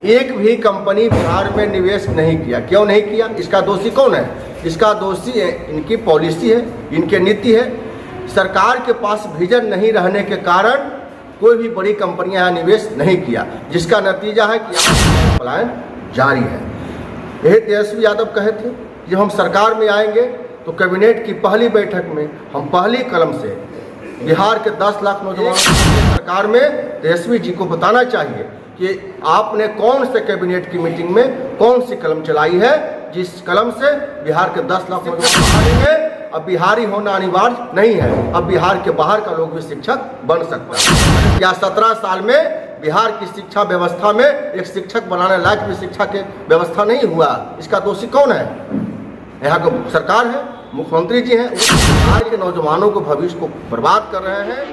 एक भी कंपनी बिहार में निवेश नहीं किया। क्यों नहीं किया? इसका दोषी कौन है? इसका दोषी है इनकी पॉलिसी है, इनकी नीति है। सरकार के पास विजन नहीं रहने के कारण कोई भी बड़ी कंपनियां यहाँ निवेश नहीं किया, जिसका नतीजा है कि यहाँ पलायन जारी है। यही तेजस्वी यादव कहे थे, जब हम सरकार में आएंगे तो कैबिनेट की पहली बैठक में हम पहली कलम से बिहार के 10 लाख नौजवानों को सरकार में तेजस्वी जी को बताना चाहिए कि आपने कौन से कैबिनेट की मीटिंग में कौन सी कलम चलाई है, जिस कलम से बिहार के 10 लाख नौजवान अब बिहारी होना अनिवार्य नहीं है। अब बिहार के बाहर का लोग भी शिक्षक बन सकता है। क्या 17 साल में बिहार की शिक्षा व्यवस्था में एक शिक्षक बनाने लायक भी शिक्षा की व्यवस्था नहीं हुआ? इसका दोषी कौन है? यहाँ को सरकार है, मुख्यमंत्री जी हैं। बिहार के नौजवानों को भविष्य को बर्बाद कर रहे हैं।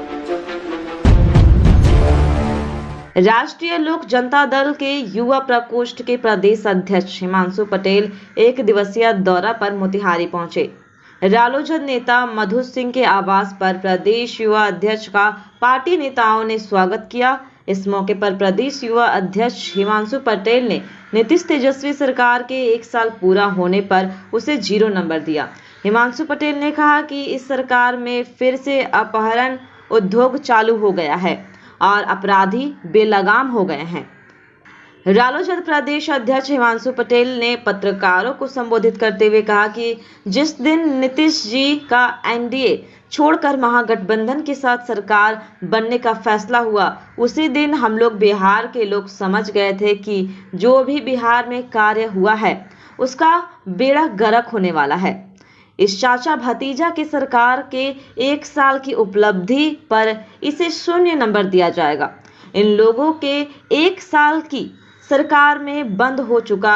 राष्ट्रीय लोक जनता दल के युवा प्रकोष्ठ के प्रदेश अध्यक्ष हिमांशु पटेल एक दिवसीय दौरा पर मोतिहारी पहुंचे। रालोजद नेता मधु सिंह के आवास पर प्रदेश युवा अध्यक्ष का पार्टी नेताओं ने स्वागत किया। इस मौके पर प्रदेश युवा अध्यक्ष हिमांशु पटेल ने नीतीश तेजस्वी सरकार के 1 साल पूरा होने पर उसे 0 नंबर दिया। हिमांशु पटेल ने कहा कि इस सरकार में फिर से अपहरण उद्योग चालू हो गया है और अपराधी बेलगाम हो गए हैं। रालोजद प्रदेश अध्यक्ष हिमांशु पटेल ने पत्रकारों को संबोधित करते हुए कहा कि जिस दिन नीतीश जी का एनडीए छोड़कर महागठबंधन के साथ सरकार बनने का फैसला हुआ, उसी दिन हम लोग बिहार के लोग समझ गए थे कि जो भी बिहार में कार्य हुआ है उसका बेड़ा गर्क होने वाला है। इस चाचा भतीजा की सरकार के 1 साल की उपलब्धि पर इसे 0 नंबर दिया जाएगा। इन लोगों के 1 साल की सरकार में बंद हो चुका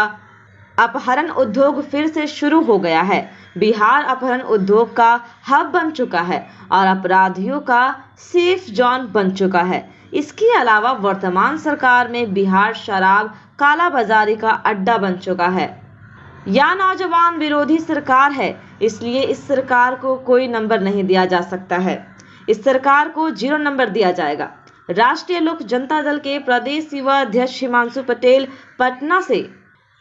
अपहरण उद्योग फिर से शुरू हो गया है। बिहार अपहरण उद्योग का हब बन चुका है और अपराधियों का सेफ जोन बन चुका है। इसके अलावा वर्तमान सरकार में बिहार शराब कालाबाजारी का अड्डा बन चुका है। यह नौजवान विरोधी सरकार है, इसलिए इस सरकार को कोई नंबर नहीं दिया जा सकता है। इस सरकार को 0 नंबर दिया जाएगा। राष्ट्रीय लोक जनता दल के प्रदेश युवा अध्यक्ष हिमांशु पटेल पटना से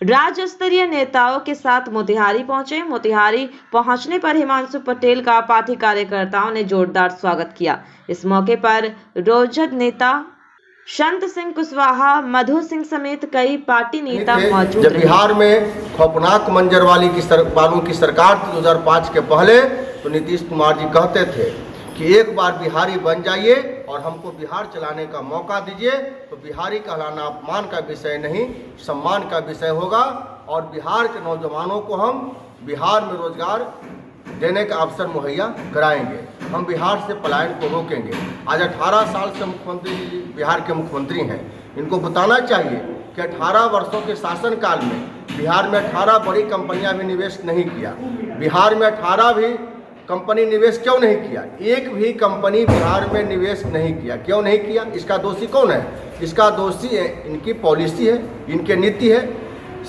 राज्य स्तरीय नेताओं के साथ मोतिहारी पहुंचे। मोतिहारी पहुंचने पर हिमांशु पटेल का पार्टी कार्यकर्ताओं ने जोरदार स्वागत किया। इस मौके पर रालोजद नेता संत सिंह कुशवाहा, मधु सिंह समेत कई पार्टी नेता मौजूद जब बिहार में खौफनाक मंजर वालों की सरकार थी 2005 के पहले, तो नीतीश कुमार जी कहते थे कि एक बार बिहारी बन जाइए और हमको बिहार चलाने का मौका दीजिए, तो बिहारी कहलाना अपमान का विषय नहीं, सम्मान का विषय होगा और बिहार के नौजवानों को हम बिहार में रोजगार देने का अवसर मुहैया कराएंगे। हम बिहार से पलायन को रोकेंगे। आज 18 साल से मुख्यमंत्री जी बिहार के मुख्यमंत्री हैं। इनको बताना चाहिए कि 18 वर्षों के शासनकाल में बिहार में 18 बड़ी कंपनियां भी निवेश नहीं किया। बिहार में 18 भी कंपनी निवेश क्यों नहीं किया? एक भी कंपनी बिहार में निवेश नहीं किया। क्यों नहीं किया? इसका दोषी कौन है? इसका दोषी है इनकी पॉलिसी है, इनकी नीति है।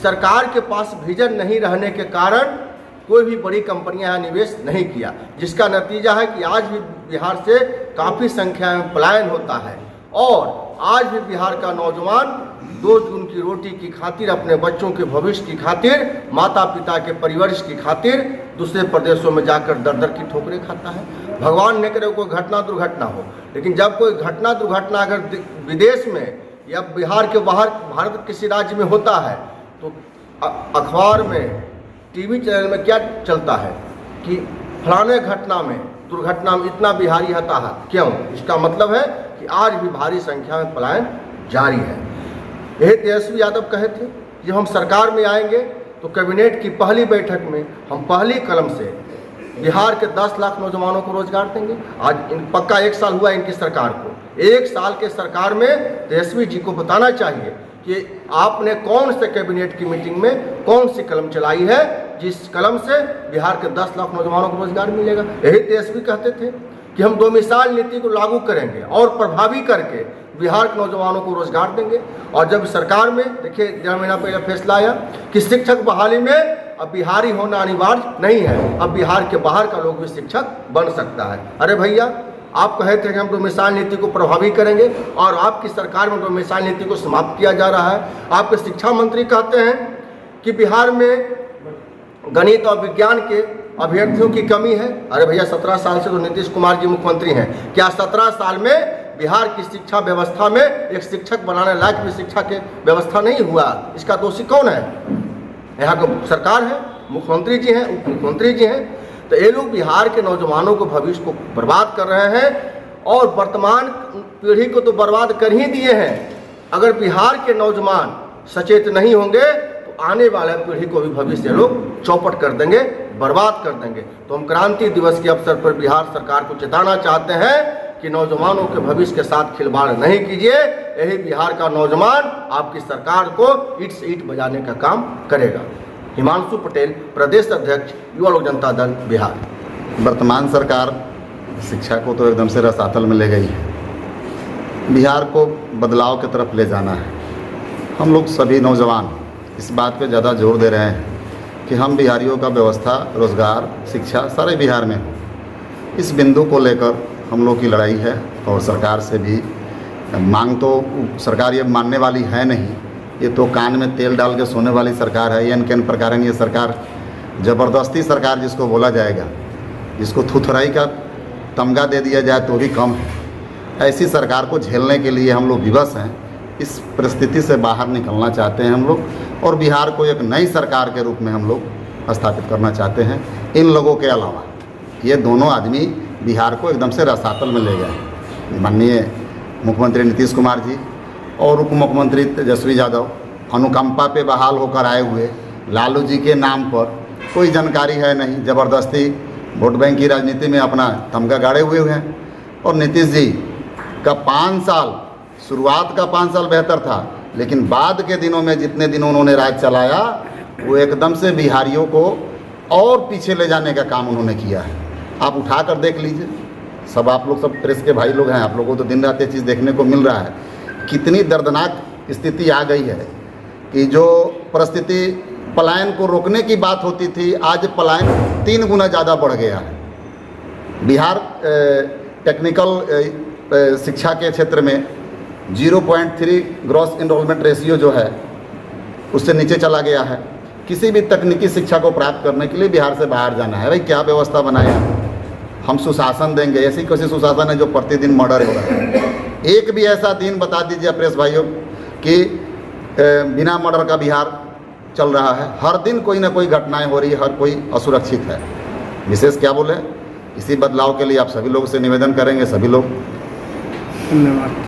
सरकार के पास विजन नहीं रहने के कारण कोई भी बड़ी कंपनियां यहाँ निवेश नहीं किया, जिसका नतीजा है कि आज भी बिहार से काफ़ी संख्या में पलायन होता है और आज भी बिहार का नौजवान 2 जून की रोटी की खातिर, अपने बच्चों के भविष्य की खातिर, माता पिता के परिवरिश की खातिर दूसरे प्रदेशों में जाकर दर की ठोकरें खाता है। भगवान न करे कोई घटना दुर्घटना हो, लेकिन जब कोई घटना दुर्घटना अगर विदेश में या बिहार के बाहर भारत किसी राज्य में होता है तो अखबार में, टीवी चैनल में क्या चलता है कि फलाने घटना में, दुर्घटना में इतना बिहारी हताहत। क्यों? इसका मतलब है कि आज भी भारी संख्या में पलायन जारी है। यही तेजस्वी यादव कहे थे, जब हम सरकार में आएंगे तो कैबिनेट की पहली बैठक में हम पहली कलम से बिहार के 10 लाख नौजवानों को रोजगार देंगे। आज पक्का 1 साल हुआ इनकी सरकार को। 1 साल के सरकार में तेजस्वी जी को बताना चाहिए कि आपने कौन से कैबिनेट की मीटिंग में कौन सी कलम चलाई है, जिस कलम से बिहार के 10 लाख नौजवानों को रोजगार मिलेगा। यही तेजस्वी कहते थे कि हम 2 मिसाल नीति को लागू करेंगे और प्रभावी करके बिहार के नौजवानों को रोजगार देंगे। और जब सरकार में देखिए 1.5 महीना पहले फैसला आया कि शिक्षक बहाली में अब बिहारी होना अनिवार्य नहीं है। अब बिहार के बाहर का लोग भी शिक्षक बन सकता है। अरे भैया, आप कहे थे कि हम डोमिसाइल नीति को प्रभावी करेंगे और आपकी सरकार में डोमिसाइल नीति को समाप्त किया जा रहा है। आपके शिक्षा मंत्री कहते हैं कि बिहार में गणित और विज्ञान के अभ्यर्थियों की कमी है। अरे भैया 17 साल से तो नीतीश कुमार जी मुख्यमंत्री हैं, क्या 17 साल में बिहार की शिक्षा व्यवस्था में एक शिक्षक बनाने लायक भी शिक्षा की व्यवस्था नहीं हुआ? इसका दोषी कौन है? यहाँ तो सरकार है, मुख्यमंत्री जी हैं, उप मुख्यमंत्री जी हैं। तो ये लोग बिहार के नौजवानों को भविष्य को बर्बाद कर रहे हैं और वर्तमान पीढ़ी को तो बर्बाद कर ही दिए हैं। अगर बिहार के नौजवान सचेत नहीं होंगे तो आने वाले पीढ़ी को भी भविष्य लोग चौपट कर देंगे, बर्बाद कर देंगे। तो हम क्रांति दिवस के अवसर पर बिहार सरकार को चेताना चाहते हैं कि नौजवानों के भविष्य के साथ खिलवाड़ नहीं कीजिए। यही बिहार का नौजवान आपकी सरकार को ईंट से ईंट बजाने का काम करेगा। हिमांशु पटेल, प्रदेश अध्यक्ष, युवा लोक जनता दल, बिहार। वर्तमान सरकार शिक्षा को तो एकदम से रसातल में ले गई है। बिहार को बदलाव की तरफ ले जाना है। हम लोग सभी नौजवान इस बात पे ज़्यादा जोर दे रहे हैं कि हम बिहारियों का व्यवस्था, रोज़गार, शिक्षा सारे बिहार में, इस बिंदु को लेकर हम लोग की लड़ाई है। और सरकार से भी मांग तो सरकार ये मानने वाली है नहीं। ये तो कान में तेल डाल के सोने वाली सरकार है। एन केन प्रकार ये सरकार ज़बरदस्ती सरकार जिसको बोला जाएगा, जिसको थुथराई का तमगा दे दिया जाए तो भी कम है। ऐसी सरकार को झेलने के लिए हम लोग विवश हैं। इस परिस्थिति से बाहर निकलना चाहते हैं हम लोग और बिहार को एक नई सरकार के रूप में हम लोग स्थापित करना चाहते हैं। इन लोगों के अलावा ये दोनों आदमी बिहार को एकदम से रसातल में ले गए। माननीय मुख्यमंत्री नीतीश कुमार जी और उप मुख्यमंत्री तेजस्वी यादव अनुकंपा पे बहाल होकर आए हुए लालू जी के नाम पर कोई जानकारी है नहीं, ज़बरदस्ती वोट बैंक की राजनीति में अपना तमगा गाड़े हुए हैं। और नीतीश जी का 5 साल, शुरुआत का 5 साल बेहतर था, लेकिन बाद के दिनों में जितने दिन उन्होंने राज चलाया वो एकदम से बिहारियों को और पीछे ले जाने का काम उन्होंने किया है। आप उठा कर देख लीजिए, सब आप लोग, सब प्रेस के भाई लोग हैं, आप लोगों को तो दिन रात ये चीज़ देखने को मिल रहा है। कितनी दर्दनाक स्थिति आ गई है कि जो परिस्थिति पलायन को रोकने की बात होती थी, आज पलायन 3 गुना ज़्यादा बढ़ गया है। बिहार टेक्निकल शिक्षा के क्षेत्र में 0.3 ग्रॉस इनरोलमेंट रेशियो जो है उससे नीचे चला गया है। किसी भी तकनीकी शिक्षा को प्राप्त करने के लिए बिहार से बाहर जाना है। भाई क्या व्यवस्था बनाया? हम सुशासन देंगे, ऐसी कैसी सुशासन है जो प्रतिदिन मर्डर हो रहा है? एक भी ऐसा दिन बता दीजिए प्रेस भाइयों कि बिना मर्डर का बिहार चल रहा है। हर दिन कोई ना कोई घटनाएं हो रही है, हर कोई असुरक्षित है। विशेष क्या बोले, इसी बदलाव के लिए आप सभी लोगों से निवेदन करेंगे, सभी लोग। धन्यवाद।